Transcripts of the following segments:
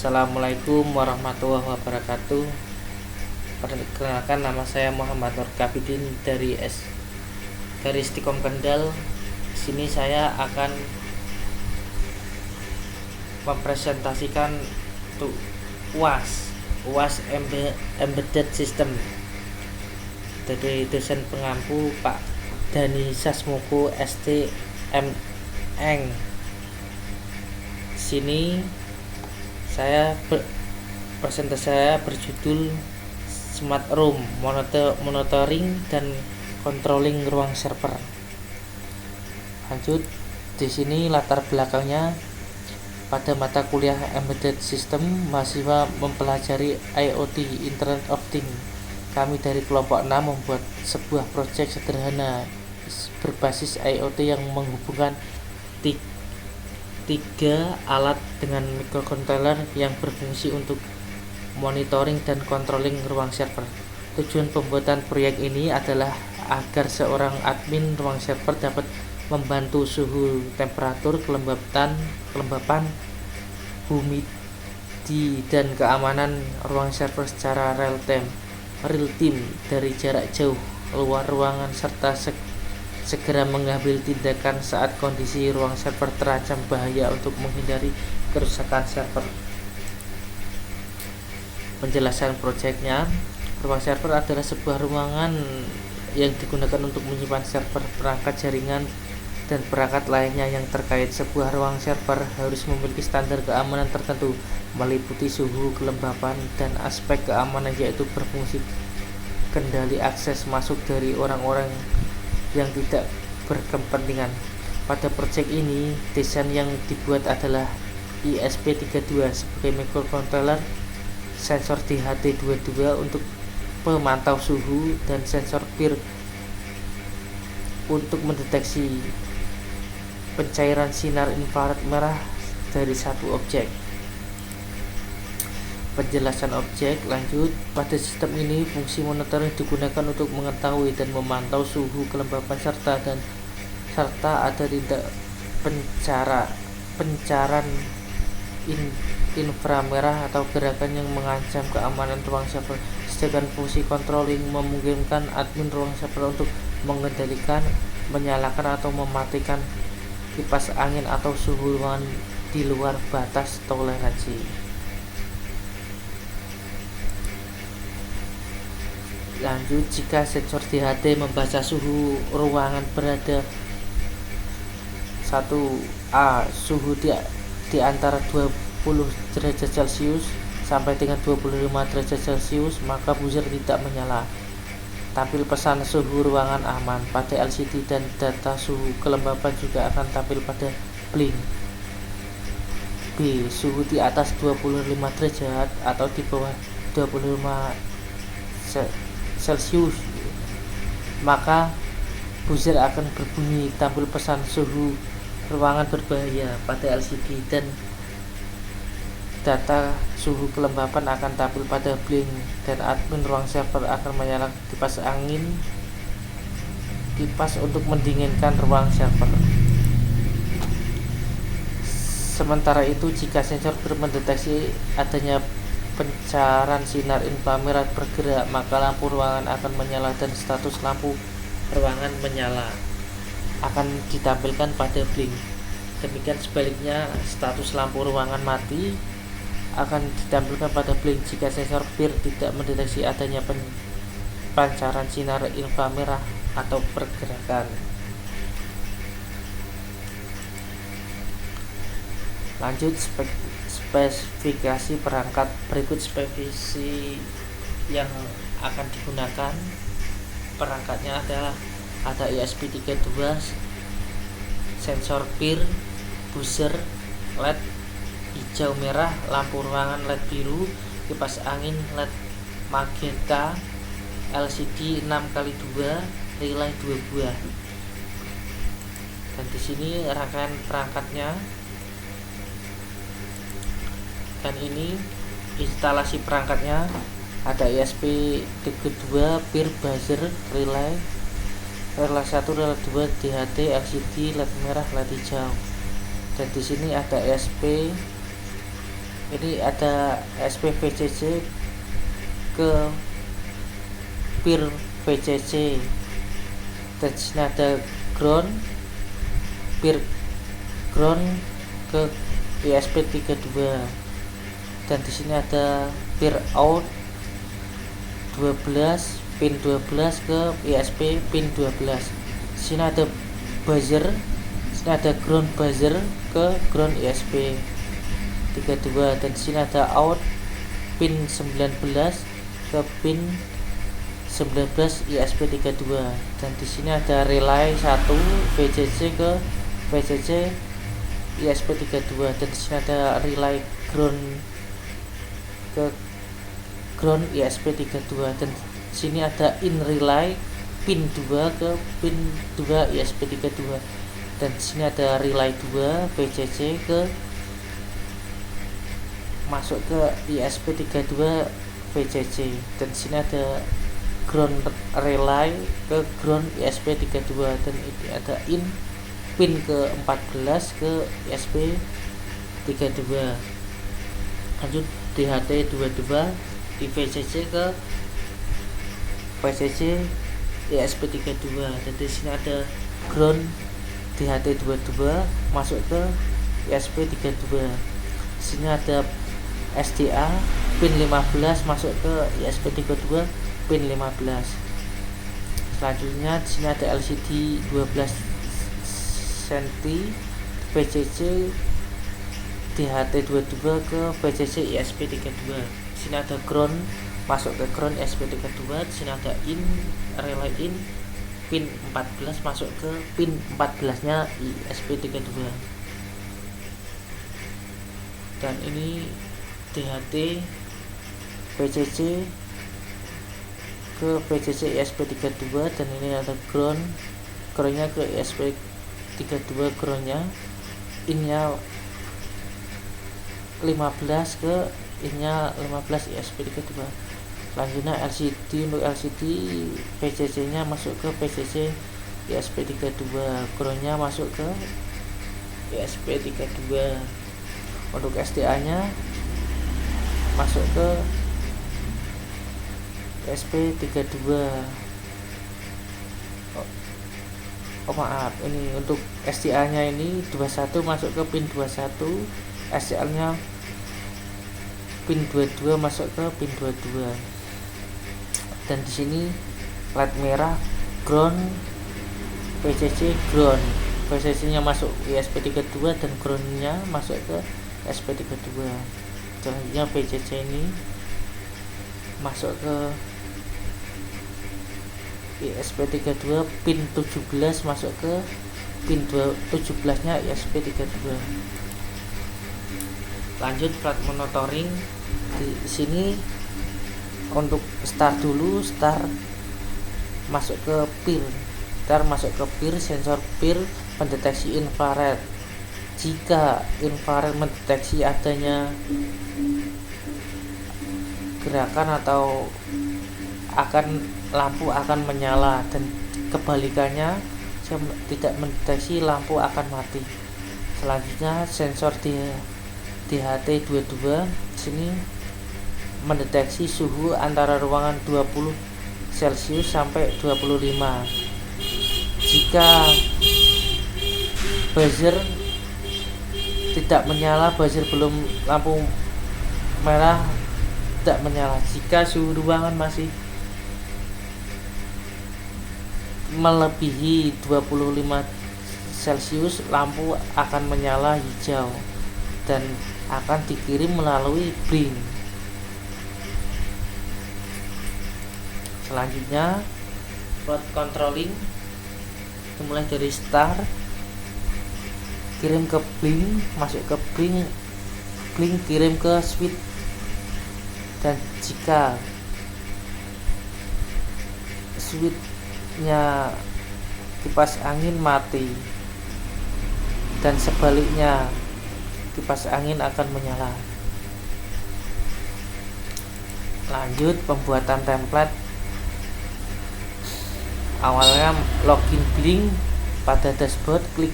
Assalamualaikum warahmatullahi wabarakatuh. Perkenalkan, nama saya Muhammad Nur Kabidin dari Istiqom Kendal. Di sini saya akan mempresentasikan untuk UAS Embedded System dari dosen pengampu Pak Dani Sasmoko STMeng. Sini presentasi saya berjudul Smart Room Monitoring dan Controlling Ruang Server. Lanjut, di sini latar belakangnya. Pada mata kuliah Embedded System, mahasiswa mempelajari IoT, Internet of Things. Kami dari kelompok 6 membuat sebuah proyek sederhana berbasis IoT yang menghubungkan tiga alat dengan microcontroller yang berfungsi untuk monitoring dan controlling ruang server. Tujuan pembuatan proyek ini adalah agar seorang admin ruang server dapat membantu suhu, temperatur, kelembapan, humidity, dan keamanan ruang server secara real time dari jarak jauh luar ruangan, serta segera mengambil tindakan saat kondisi ruang server terancam bahaya untuk menghindari kerusakan server. Penjelasan proyeknya. Ruang server adalah sebuah ruangan yang digunakan untuk menyimpan server, perangkat jaringan, dan perangkat lainnya yang terkait. Sebuah ruang server harus memiliki standar keamanan tertentu, meliputi suhu, kelembapan, dan aspek keamanan, yaitu berfungsi kendali akses masuk dari orang-orang yang tidak berkepentingan. Pada proyek ini, desain yang dibuat adalah ESP32 sebagai microcontroller, sensor DHT22 untuk pemantau suhu, dan sensor PIR untuk mendeteksi pencairan sinar infrared merah dari satu objek. Penjelasan objek. Lanjut, pada sistem ini fungsi monitoring digunakan untuk mengetahui dan memantau suhu, kelembapan, serta ada tindak pencaran inframerah atau gerakan yang mengancam keamanan ruang server. Sedangkan fungsi controlling memungkinkan admin ruang server untuk mengendalikan, menyalakan atau mematikan kipas angin atau suhu ruangan di luar batas toleransi. Lanjut, jika sensor DHT membaca suhu ruangan berada 1A, suhu di antara 20 derajat Celcius sampai dengan 25 derajat Celcius, maka buzzer tidak menyala. Tampil pesan suhu ruangan aman pada LCD, dan data suhu kelembapan juga akan tampil pada blink. B, suhu di atas 25 derajat atau di bawah 25 Celcius, maka buzzer akan berbunyi. Tampil pesan suhu ruangan berbahaya pada LCD, dan data suhu kelembapan akan tampil pada blink, dan admin ruang server akan menyalakan kipas untuk mendinginkan ruang server. Sementara itu, jika sensor mendeteksi adanya pancaran sinar inframerah bergerak, maka lampu ruangan akan menyala dan status lampu ruangan menyala akan ditampilkan pada blink. Demikian sebaliknya, status lampu ruangan mati akan ditampilkan pada blink jika sensor PIR tidak mendeteksi adanya pancaran sinar inframerah atau pergerakan. Lanjut, spesifikasi perangkat. Berikut spesifikasi yang akan digunakan. Perangkatnya ada ESP32, sensor PIR, buzzer, LED hijau merah, lampu ruangan LED biru, kipas angin LED magenta, LCD 6x2, relay 2 buah. Dan di sini rangkaian perangkatnya. Dan ini instalasi perangkatnya. Ada ESP32, PIR, buzzer, relay 1, relay 2, DHT, LCD, LED merah, LED hijau. Dan di sini ada ESP Ini ada SPVCC ke peer VCC, dan di sini ada ground peer ground ke ESP32, dan di sini ada peer out 12 pin 12 ke ESP pin 12. Di sini ada buzzer, di sini ada ground buzzer ke ground ESP 32, dan di sini ada out pin 19 ke pin 19 ESP32, dan di sini ada relay 1 VCC ke VCC ESP32, dan di sini ada relay ground ke ground ESP32, dan di sini ada in relay pin 2 ke pin 2 ESP32, dan di sini ada relay 2 VCC ke masuk ke ESP32 VCC, dan di sini ada ground relay ke ground ESP32, dan ini ada in pin ke 14 ke ESP32. Lanjut DHT22 di VCC ke VCC ESP32, dan di sini ada ground DHT22 masuk ke ESP32. Di sini ada SDA pin 15 masuk ke ESP32 pin 15. Selanjutnya di sini ada LCD 12 cm VCC DHT22 ke VCC ESP32. Di sini ada ground masuk ke ground ESP32. Di sini ada in relay in pin 14 masuk ke pin 14 nya ESP32. Dan ini DHT VCC ke VCC ESP32, dan ini ada groundnya ke ESP32, groundnya innya 15 ke innya 15 ESP32. Selanjutnya LCD, untuk LCD VCC nya masuk ke VCC ESP32, groundnya masuk ke ESP32. Untuk SDA nya masuk ke ESP32. Oh maaf, ini untuk SDA nya ini 21 masuk ke pin 21, SCL nya pin 22 masuk ke pin 22. Dan di sini LED merah ground VCC ground, VCC nya masuk ESP32 dan groundnya masuk ke ESP32. Selanjutnya VCC ini masuk ke ESP32 pin 17 masuk ke pin 17 nya ESP32. Lanjut plat monitoring. Di sini untuk start dulu, start masuk ke peer, sensor peer mendeteksi infrared. Jika infrared mendeteksi adanya gerakan atau lampu akan menyala, dan kebalikannya tidak mendeteksi, lampu akan mati. Selanjutnya sensor DHT22 sini mendeteksi suhu antara ruangan 20 Celcius sampai 25. Jika buzzer tidak menyala, buzzer belum lampu merah tidak menyala. Jika suhu ruangan masih melebihi 25 Celcius, lampu akan menyala hijau dan akan dikirim melalui blink. Selanjutnya load controlling, dimulai dari start, kirim ke blink, masuk ke blink, kirim ke switch. Dan jika switchnya kipas angin mati dan sebaliknya kipas angin akan menyala. Lanjut pembuatan template. Awalnya login blink, pada dashboard klik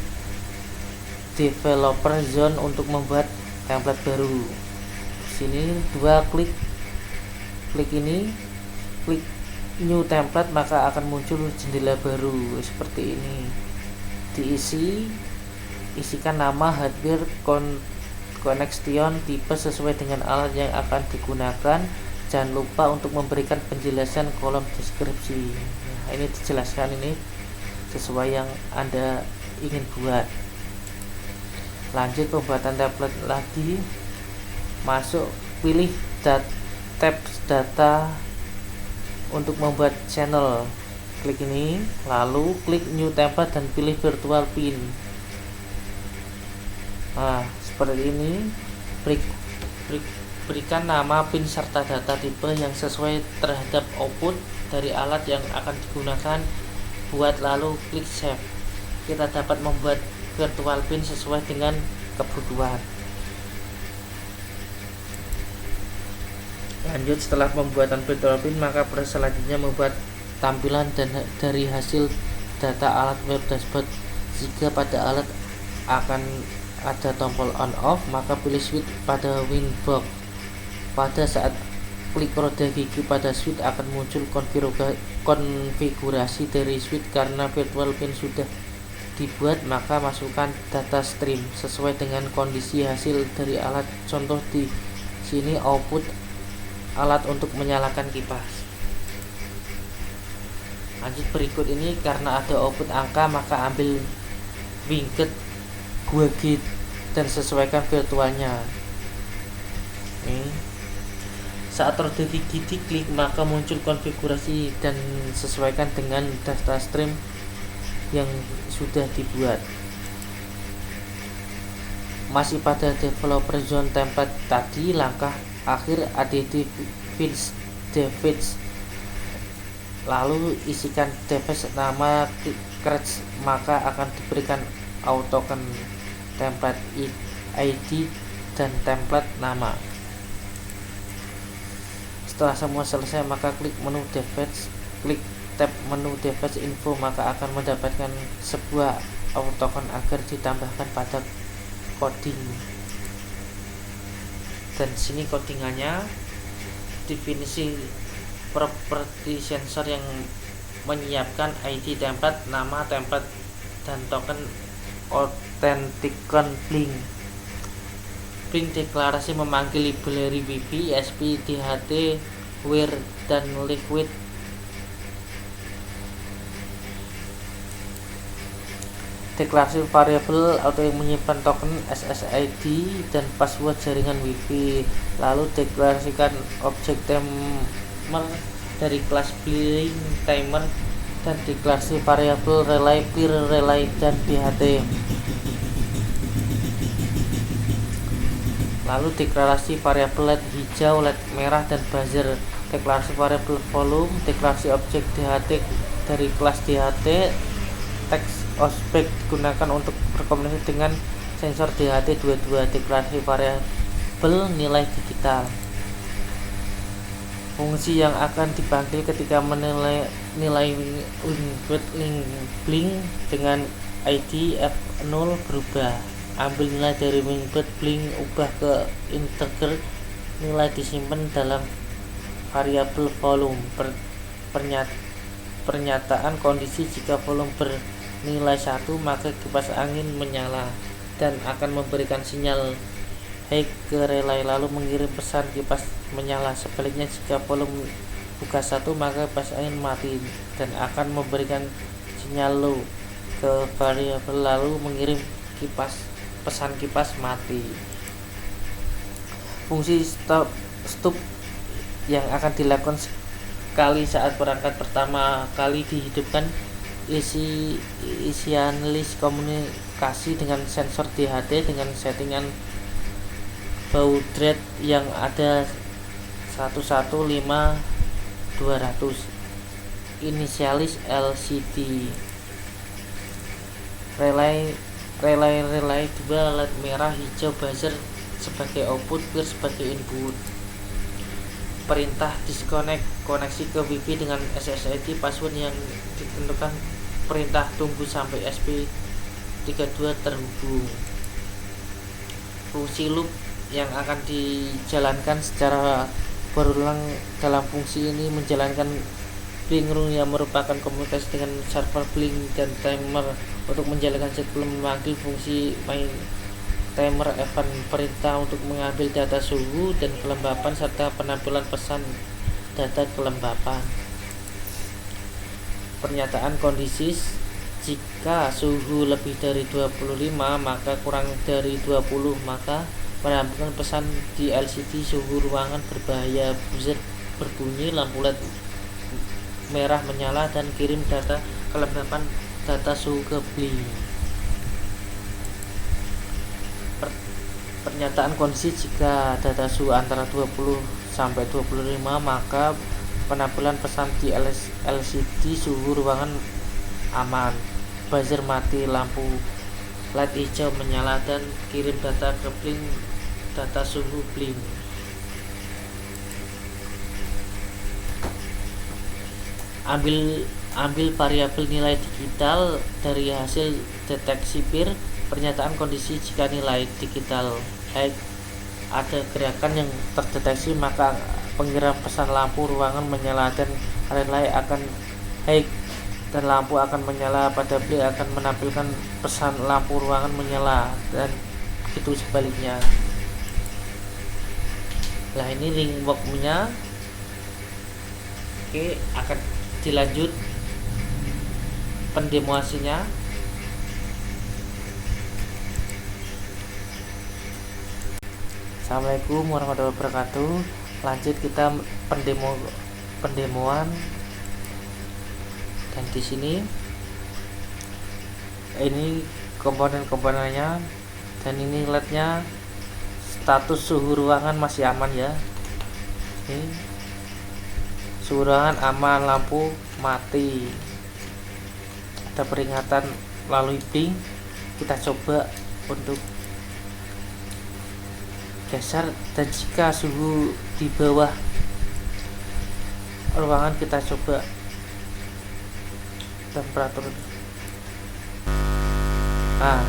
developer zone untuk membuat template baru. sini dua klik ini, klik new template, maka akan muncul jendela baru seperti ini. Isikan nama, hardware, connection, tipe sesuai dengan alat yang akan digunakan. Jangan lupa untuk memberikan penjelasan kolom deskripsi. Nah, ini dijelaskan ini sesuai yang Anda ingin buat. Lanjut pembuatan template lagi, masuk pilih tab data untuk membuat channel, klik ini, lalu klik new template dan pilih virtual pin. Nah, seperti ini. Berikan nama pin serta data tipe yang sesuai terhadap output dari alat yang akan digunakan. Buat lalu klik save. Kita dapat membuat virtual pin sesuai dengan kebutuhan. Lanjut, setelah pembuatan virtual pin, maka proses selanjutnya membuat tampilan dan dari hasil data alat web dashboard. Jika pada alat akan ada tombol on off, maka pilih switch pada Winbox. Pada saat klik roda gigi pada switch akan muncul konfigurasi dari switch. Karena virtual pin sudah dibuat, maka masukkan data stream sesuai dengan kondisi hasil dari alat. Contoh di sini output alat untuk menyalakan kipas. Lanjut, berikut ini karena ada output angka, maka ambil winged GUAGIT dan sesuaikan virtualnya. Saat roda gigi diklik, maka muncul konfigurasi dan sesuaikan dengan data stream yang sudah dibuat. Masih pada developer zone template tadi, langkah akhir add device, lalu isikan device nama scratch, maka akan diberikan autoken template ID dan template nama. Setelah semua selesai, maka klik menu device, klik tab menu device info, maka akan mendapatkan sebuah autoken agar ditambahkan pada coding. Dan sini codingannya, definisi property sensor yang menyiapkan ID template, nama template, dan token authentication link. Bring deklarasi memanggil library WiFi, SP, DHT, WIR, dan Liquid. Deklarasi variabel atau yang menyimpan token SSID dan password jaringan WiFi. Lalu deklarasikan objek timer dari kelas bling timer dan deklarasi variabel relay, peer relay, dan DHT. Lalu deklarasi variabel LED hijau, LED merah, dan buzzer. Deklarasi variabel volume, deklarasi objek DHT dari kelas DHT. Teks objek digunakan untuk berkomunikasi dengan sensor DHT22. Deklarasi variabel nilai digital. Fungsi yang akan dipanggil ketika menilai nilai winged blink dengan ID F0 berubah. Ambil nilai dari winged blink, ubah ke integer. Nilai disimpan dalam variabel volume. Pernyataan kondisi: jika volume bernilai 1, maka kipas angin menyala dan akan memberikan sinyal high ke relay, lalu mengirim pesan kipas menyala. Sebaliknya, jika volume buka 1, maka kipas angin mati dan akan memberikan sinyal low ke variabel, lalu mengirim pesan kipas mati. Fungsi stop yang akan dilakukan sekali saat perangkat pertama kali dihidupkan. Isian list komunikasi dengan sensor DHT dengan settingan baud rate yang ada 115.200. Inisialis LCD. Relay 2, LED merah, hijau, buzzer sebagai output, peer sebagai input. Perintah disconnect, koneksi ke WiFi dengan SSID, password yang ditentukan. Perintah tunggu sampai SP32 terhubung. Fungsi loop yang akan dijalankan secara berulang dalam fungsi ini menjalankan Blink Room yang merupakan komunikasi dengan server Blink dan timer untuk menjalankan jadwal memanggil fungsi main timer event perintah untuk mengambil data suhu dan kelembapan serta penampilan pesan data kelembapan. Pernyataan kondisi: jika suhu lebih dari 25 maka kurang dari 20 maka menampilkan pesan di LCD suhu ruangan berbahaya, buzzer berbunyi, lampu LED merah menyala dan kirim data kelembapan data suhu ke Blink. Pernyataan kondisi: jika data suhu antara 20 sampai 25 maka penampilan pesan di LCD suhu ruangan aman, buzzer mati, lampu LED hijau menyala dan kirim data ke Blink data suhu Blink. Ambil variabel nilai digital dari hasil deteksi PIR. Pernyataan kondisi: jika nilai digital high ada gerakan yang terdeteksi maka pengirim pesan lampu ruangan menyala dan relay akan high dan lampu akan menyala pada Blink akan menampilkan pesan lampu ruangan menyala dan begitu sebaliknya. Nah, ini ringworm-nya. Oke, akan dilanjut pendemoasinya. Assalamualaikum warahmatullahi wabarakatuh. Lanjut kita pendemoan. Dan di sini ini komponen-komponennya dan ini LED-nya. Status suhu ruangan masih aman ya. Ini suhu ruangan aman, lampu mati. Ada peringatan melalui Blink. Kita coba untuk geser, dan jika suhu di bawah ruangan kita coba temperatur, nah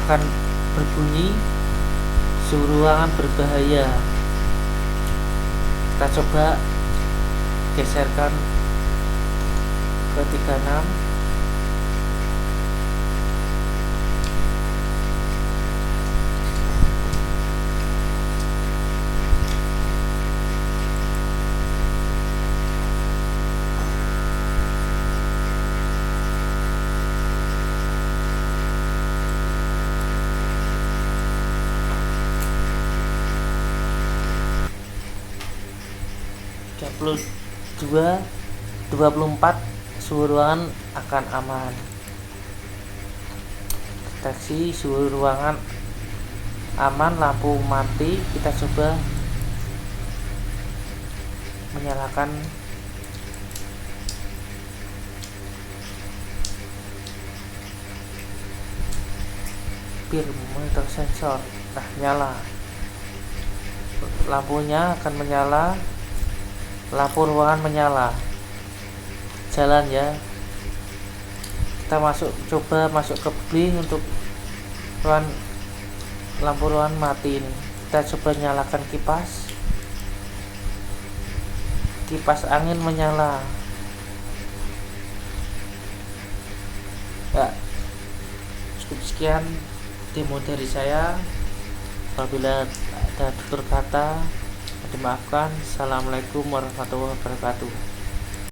akan berbunyi suhu ruangan berbahaya. Kita coba geserkan ke 36. Puluh 24 suhu ruangan akan aman. Deteksi suhu ruangan aman, lampu mati. Kita coba menyalakan PIR monitor sensor. Nah, nyala, lampunya akan menyala, lampu ruangan menyala, jalan ya. Kita coba masuk ke Blink untuk lampu ruangan mati ini. Kita coba nyalakan kipas angin menyala ya. Cukup sekian demo dari saya. Apabila ada tutur kata dimaafkan. Assalamualaikum warahmatullahi wabarakatuh.